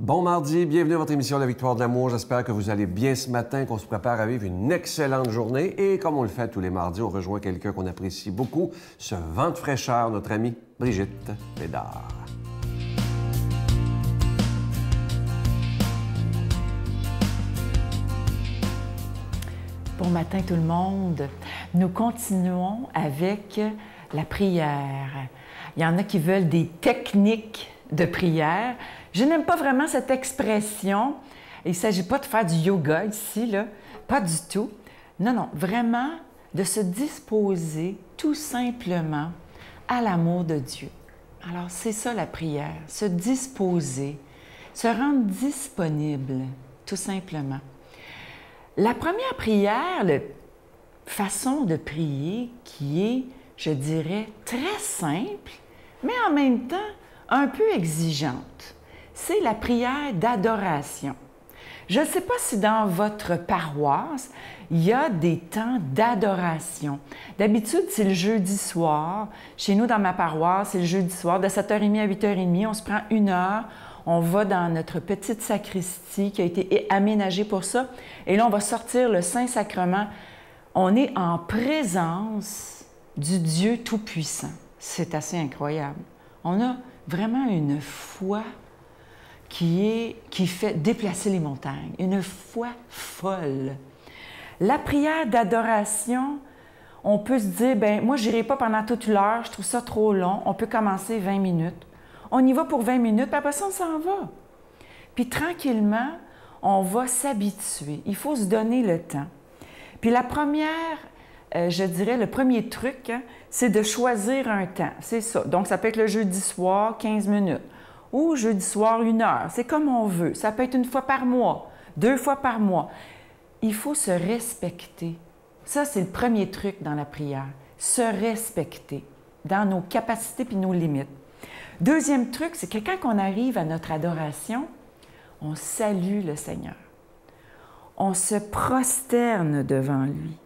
Bon mardi, bienvenue à votre émission La Victoire de l'amour. J'espère que vous allez bien ce matin, qu'on se prépare à vivre une excellente journée. Et comme on le fait tous les mardis, on rejoint quelqu'un qu'on apprécie beaucoup, ce vent de fraîcheur, notre amie Brigitte Bédard. Bon matin tout le monde. Nous continuons avec la prière. Il y en a qui veulent des techniques de prière. Je n'aime pas vraiment cette expression. Il ne s'agit pas de faire du yoga ici, là. Pas du tout. Non, non, vraiment de se disposer tout simplement à l'amour de Dieu. Alors, c'est ça la prière, se disposer, se rendre disponible, tout simplement. La première prière, la façon de prier qui est, je dirais, très simple, mais en même temps un peu exigeante, c'est la prière d'adoration. Je ne sais pas si dans votre paroisse, il y a des temps d'adoration. D'habitude, c'est le jeudi soir. Chez nous, dans ma paroisse, c'est le jeudi soir, de 7h30 à 8h30. On se prend 1 heure. On va dans notre petite sacristie qui a été aménagée pour ça. Et là, on va sortir le Saint-Sacrement. On est en présence du Dieu Tout-Puissant. C'est assez incroyable. On a vraiment une foi qui fait déplacer les montagnes, une foi folle. La prière d'adoration, on peut se dire, bien, moi, je n'irai pas pendant toute l'heure, je trouve ça trop long. On peut commencer 20 minutes. On y va pour 20 minutes, puis après ça, on s'en va. Puis tranquillement, on va s'habituer. Il faut se donner le temps. Puis la première, je dirais, le premier truc, hein, c'est de choisir un temps. C'est ça. Donc, ça peut être le jeudi soir, 15 minutes. Ou jeudi soir, 1 heure. C'est comme on veut. Ça peut être 1 fois par mois, 2 fois par mois. Il faut se respecter. Ça, c'est le premier truc dans la prière. Se respecter dans nos capacités puis nos limites. Deuxième truc, c'est que quand on arrive à notre adoration, on salue le Seigneur. On se prosterne devant lui.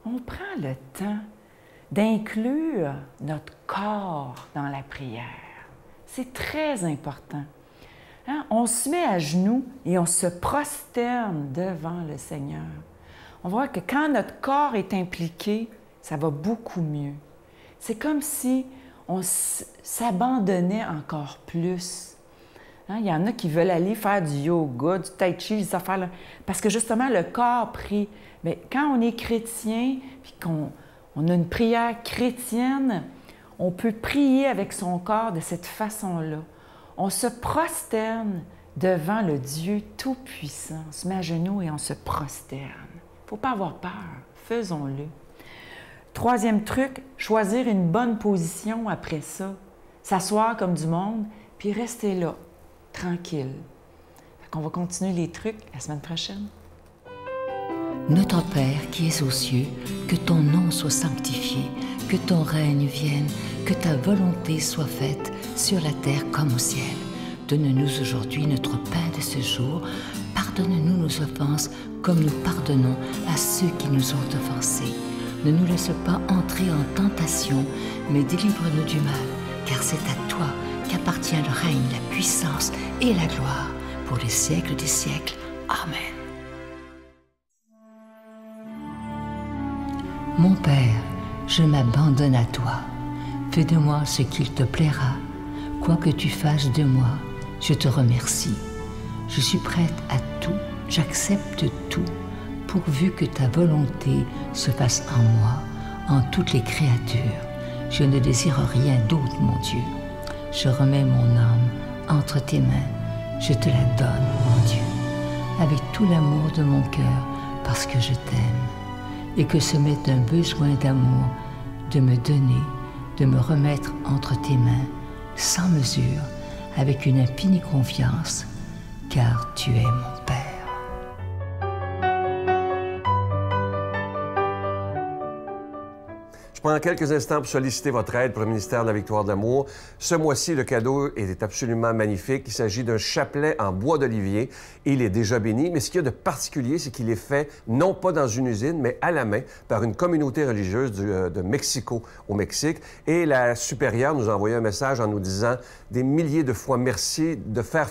On prend le temps d'inclure notre corps dans la prière. C'est très important. Hein? On se met à genoux et on se prosterne devant le Seigneur. On voit que quand notre corps est impliqué, ça va beaucoup mieux. C'est comme si on s'abandonnait encore plus. Hein? Il y en a qui veulent aller faire du yoga, du tai chi, des affaires-là, parce que justement, le corps prie. Mais quand on est chrétien, puis qu'on a une prière chrétienne, on peut prier avec son corps de cette façon-là. On se prosterne devant le Dieu Tout-Puissant. On se met à genoux et on se prosterne. Il ne faut pas avoir peur. Faisons-le. Troisième truc, choisir une bonne position après ça. S'asseoir comme du monde, puis rester là, tranquille. On va continuer les trucs la semaine prochaine. Notre Père qui es aux cieux, que ton nom soit sanctifié, que ton règne vienne, que ta volonté soit faite sur la terre comme au ciel. Donne-nous aujourd'hui notre pain de ce jour. Pardonne-nous nos offenses comme nous pardonnons à ceux qui nous ont offensés. Ne nous laisse pas entrer en tentation, mais délivre-nous du mal, car c'est à toi qu'appartient le règne, la puissance et la gloire pour les siècles des siècles. Amen. Mon Père, je m'abandonne à toi. Fais de moi ce qu'il te plaira. Quoi que tu fasses de moi, je te remercie. Je suis prête à tout, j'accepte tout, pourvu que ta volonté se fasse en moi, en toutes les créatures. Je ne désire rien d'autre, mon Dieu. Je remets mon âme entre tes mains. Je te la donne, mon Dieu, avec tout l'amour de mon cœur, parce que je t'aime. Et que ce m'est un besoin d'amour, de me donner, de me remettre entre tes mains, sans mesure, avec une infinie confiance, car tu es mon Père. Je prends quelques instants pour solliciter votre aide pour le ministère de la Victoire de l'Amour. Ce mois-ci, le cadeau est absolument magnifique. Il s'agit d'un chapelet en bois d'olivier. Il est déjà béni, mais ce qu'il y a de particulier, c'est qu'il est fait non pas dans une usine, mais à la main par une communauté religieuse de Mexico, au Mexique. Et la supérieure nous a envoyé un message en nous disant des milliers de fois merci de faire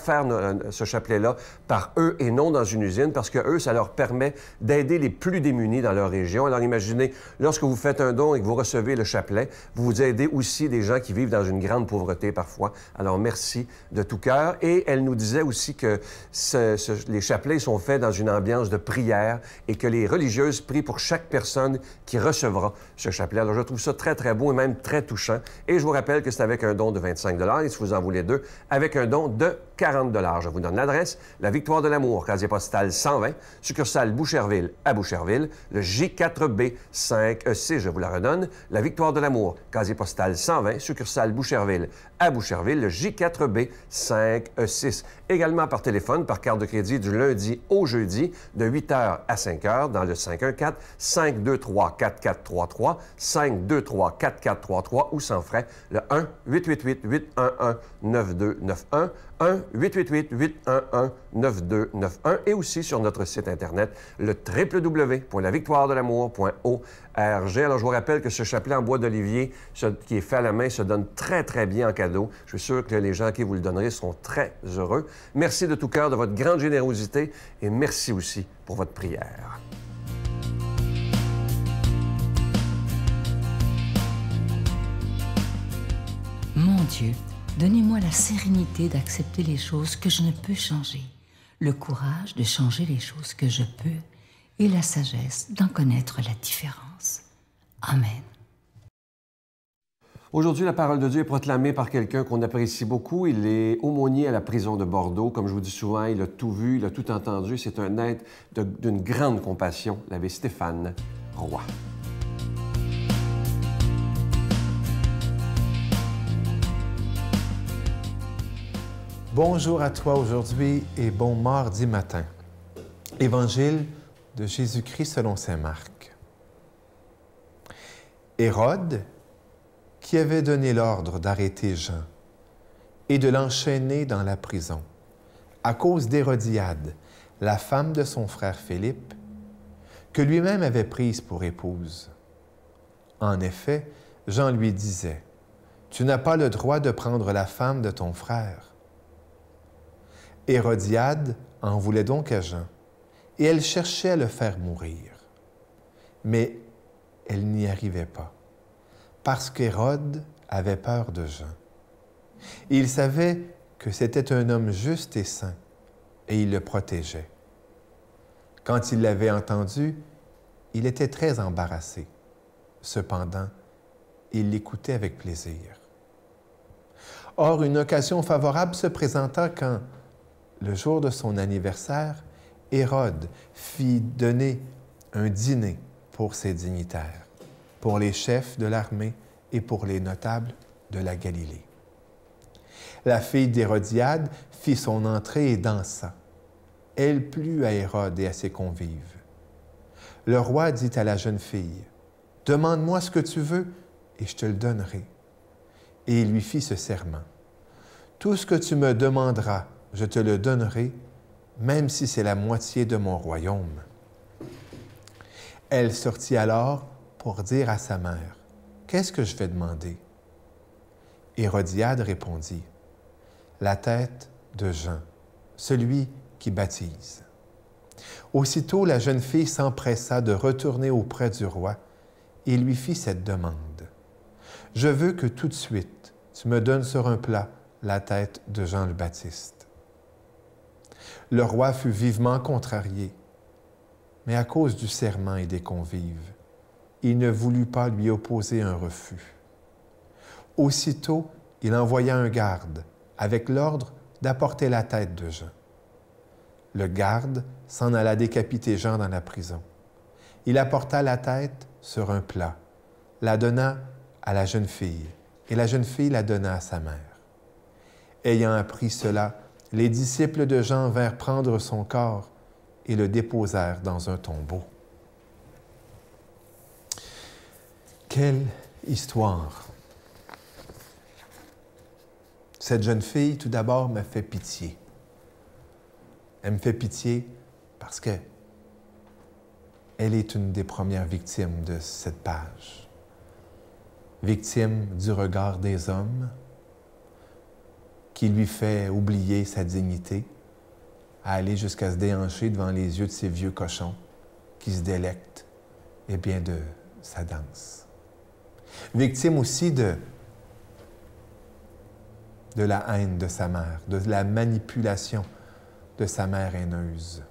ce chapelet-là par eux et non dans une usine, parce que eux, ça leur permet d'aider les plus démunis dans leur région. Alors imaginez, lorsque vous faites un don et que vous recevez le chapelet, vous aidez aussi des gens qui vivent dans une grande pauvreté parfois. Alors merci de tout cœur. Et elle nous disait aussi que les chapelets sont faits dans une ambiance de prière et que les religieuses prient pour chaque personne qui recevra ce chapelet. Alors je trouve ça très, très beau et même très touchant. Et je vous rappelle que c'est avec un don de 25 et si vous en voulez deux, avec un don de 40 Je vous donne l'adresse, la Victoire de l'Amour, casier postal 120, succursale Boucherville à Boucherville, le J4B 5E6, je vous la redonne, la Victoire de l'Amour, casier postal 120, succursale Boucherville à Boucherville, le J4B 5E6. Également par téléphone, par carte de crédit du lundi au jeudi, de 8h à 5h, dans le 514-523-4433, 523-4433 ou sans frais, le 1-888-811-9291, 1-888-811-9291 et aussi sur notre site Internet, le www.lavictoiredelamour.org. Alors, je vous rappelle que ce chapelet en bois d'olivier qui est fait à la main se donne très, très bien en cadeau. Je suis sûr que les gens à qui vous le donnerez seront très heureux. Merci de tout cœur de votre grande générosité et merci aussi pour votre prière. Mon Dieu, donnez-moi la sérénité d'accepter les choses que je ne peux changer, le courage de changer les choses que je peux et la sagesse d'en connaître la différence. Amen. Aujourd'hui, la parole de Dieu est proclamée par quelqu'un qu'on apprécie beaucoup. Il est aumônier à la prison de Bordeaux. Comme je vous dis souvent, il a tout vu, il a tout entendu. C'est un être d'une grande compassion, l'abbé Stéphane Roy. Bonjour à toi aujourd'hui et bon mardi matin. Évangile de Jésus-Christ selon saint Marc. Hérode, qui avait donné l'ordre d'arrêter Jean et de l'enchaîner dans la prison, à cause d'Hérodiade, la femme de son frère Philippe, que lui-même avait prise pour épouse. En effet, Jean lui disait, « Tu n'as pas le droit de prendre la femme de ton frère. » Hérodiade en voulait donc à Jean, et elle cherchait à le faire mourir. Mais elle n'y arrivait pas, parce qu'Hérode avait peur de Jean. Il savait que c'était un homme juste et saint, et il le protégeait. Quand il l'avait entendu, il était très embarrassé. Cependant, il l'écoutait avec plaisir. Or, une occasion favorable se présenta quand, le jour de son anniversaire, Hérode fit donner un dîner pour ses dignitaires, pour les chefs de l'armée et pour les notables de la Galilée. La fille d'Hérodiade fit son entrée et dansa. Elle plut à Hérode et à ses convives. Le roi dit à la jeune fille, « Demande-moi ce que tu veux, et je te le donnerai. » Et il lui fit ce serment, « Tout ce que tu me demanderas, je te le donnerai, même si c'est la moitié de mon royaume. » Elle sortit alors pour dire à sa mère, « Qu'est-ce que je vais demander? » Hérodiade répondit, « La tête de Jean, celui qui baptise. » Aussitôt, la jeune fille s'empressa de retourner auprès du roi et lui fit cette demande. « Je veux que tout de suite, tu me donnes sur un plat la tête de Jean le Baptiste. » Le roi fut vivement contrarié, mais à cause du serment et des convives, il ne voulut pas lui opposer un refus. Aussitôt, il envoya un garde avec l'ordre d'apporter la tête de Jean. Le garde s'en alla décapiter Jean dans la prison. Il apporta la tête sur un plat, la donna à la jeune fille, et la jeune fille la donna à sa mère. Ayant appris cela, les disciples de Jean vinrent prendre son corps et le déposèrent dans un tombeau. Quelle histoire! Cette jeune fille, tout d'abord, me fait pitié. Elle me fait pitié parce que elle est une des premières victimes de cette page. Victime du regard des hommes qui lui fait oublier sa dignité, à aller jusqu'à se déhancher devant les yeux de ces vieux cochons qui se délectent, eh bien, de sa danse. Victime aussi de la haine de sa mère, de la manipulation de sa mère haineuse,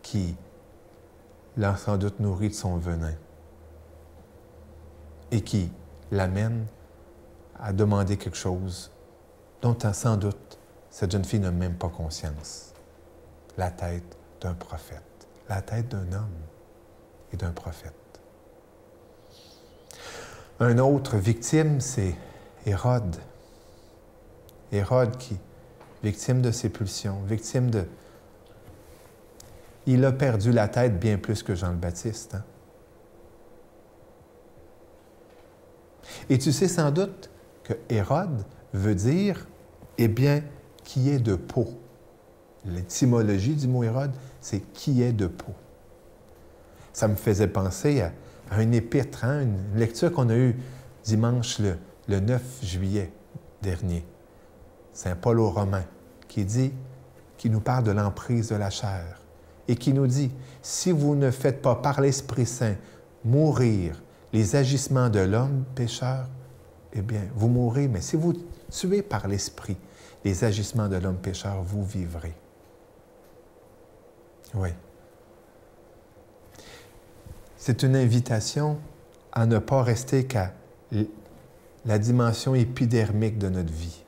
qui l'a sans doute nourri de son venin et qui l'amène à demander quelque chose dont sans doute cette jeune fille n'a même pas conscience. La tête d'un prophète, la tête d'un homme et d'un prophète. Un autre victime, c'est Hérode. Hérode qui, victime de ses pulsions, victime de... Il a perdu la tête bien plus que Jean le Baptiste. Hein? Et tu sais sans doute que Hérode veut dire, eh bien, qui est de peau. L'étymologie du mot Hérode, c'est qui est de peau. Ça me faisait penser à une épître, hein, une lecture qu'on a eue dimanche le 9 juillet dernier. Saint Paul aux Romains, qui nous parle de l'emprise de la chair et qui nous dit, si vous ne faites pas par l'Esprit Saint mourir les agissements de l'homme pécheur, eh bien, vous mourrez, mais si vous tuez par l'Esprit les agissements de l'homme pécheur, vous vivrez. Oui. C'est une invitation à ne pas rester qu'à la dimension épidermique de notre vie,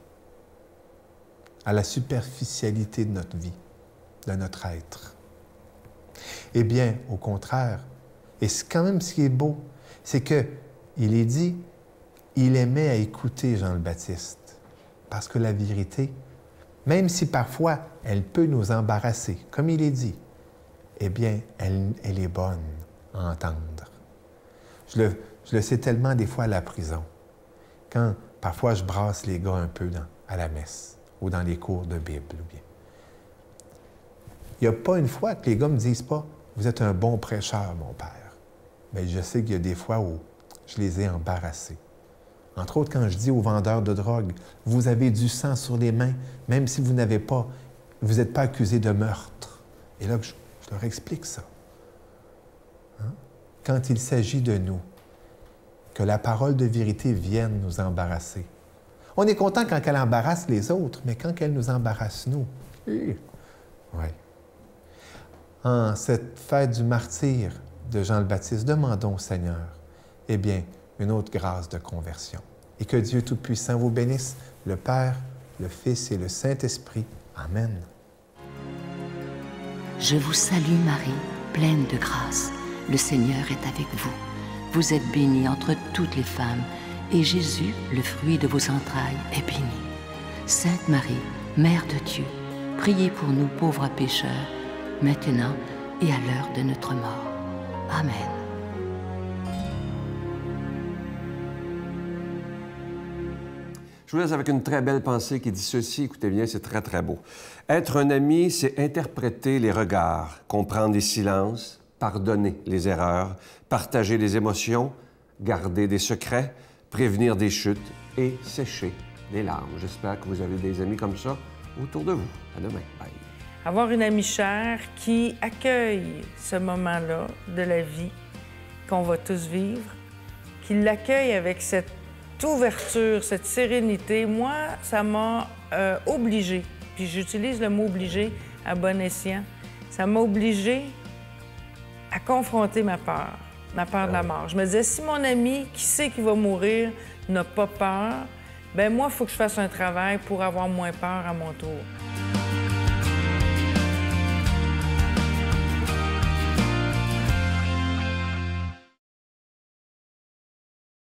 à la superficialité de notre vie, de notre être. Eh bien, au contraire, et c'est quand même ce qui est beau, c'est qu'il est dit, il aimait à écouter Jean le Baptiste, parce que la vérité, même si parfois elle peut nous embarrasser, comme il est dit, eh bien, elle est bonne à entendre. Je le sais tellement des fois à la prison, quand parfois je brasse les gars un peu à la messe ou dans les cours de Bible. Ou bien. Il n'y a pas une fois que les gars ne me disent pas « Vous êtes un bon prêcheur, mon père ». Mais je sais qu'il y a des fois où je les ai embarrassés. Entre autres, quand je dis aux vendeurs de drogue « Vous avez du sang sur les mains, même si vous n'êtes pas accusé de meurtre. » Et là, je leur explique ça. Hein? Quand il s'agit de nous, que la parole de vérité vienne nous embarrasser. On est content quand elle embarrasse les autres, mais quand elle nous embarrasse, nous, oui. En cette fête du martyre de Jean le Baptiste, demandons au Seigneur, eh bien, une autre grâce de conversion. Et que Dieu Tout-Puissant vous bénisse, le Père, le Fils et le Saint-Esprit. Amen. Je vous salue Marie, pleine de grâce. Le Seigneur est avec vous. Vous êtes bénie entre toutes les femmes, et Jésus, le fruit de vos entrailles, est béni. Sainte Marie, Mère de Dieu, priez pour nous pauvres pécheurs, maintenant et à l'heure de notre mort. Amen. Je vous laisse avec une très belle pensée qui dit ceci, écoutez bien, c'est très, très beau. Être un ami, c'est interpréter les regards, comprendre les silences, pardonner les erreurs, partager les émotions, garder des secrets, prévenir des chutes et sécher les larmes. J'espère que vous avez des amis comme ça autour de vous. À demain. Bye. Avoir une amie chère qui accueille ce moment-là de la vie qu'on va tous vivre, qui l'accueille avec cette ouverture, cette sérénité, moi, ça m'a obligée, puis j'utilise le mot « obligé » à bon escient, ça m'a obligée à confronter ma peur de la mort. Je me disais, si mon ami, qui sait qu'il va mourir, n'a pas peur, bien moi, il faut que je fasse un travail pour avoir moins peur à mon tour.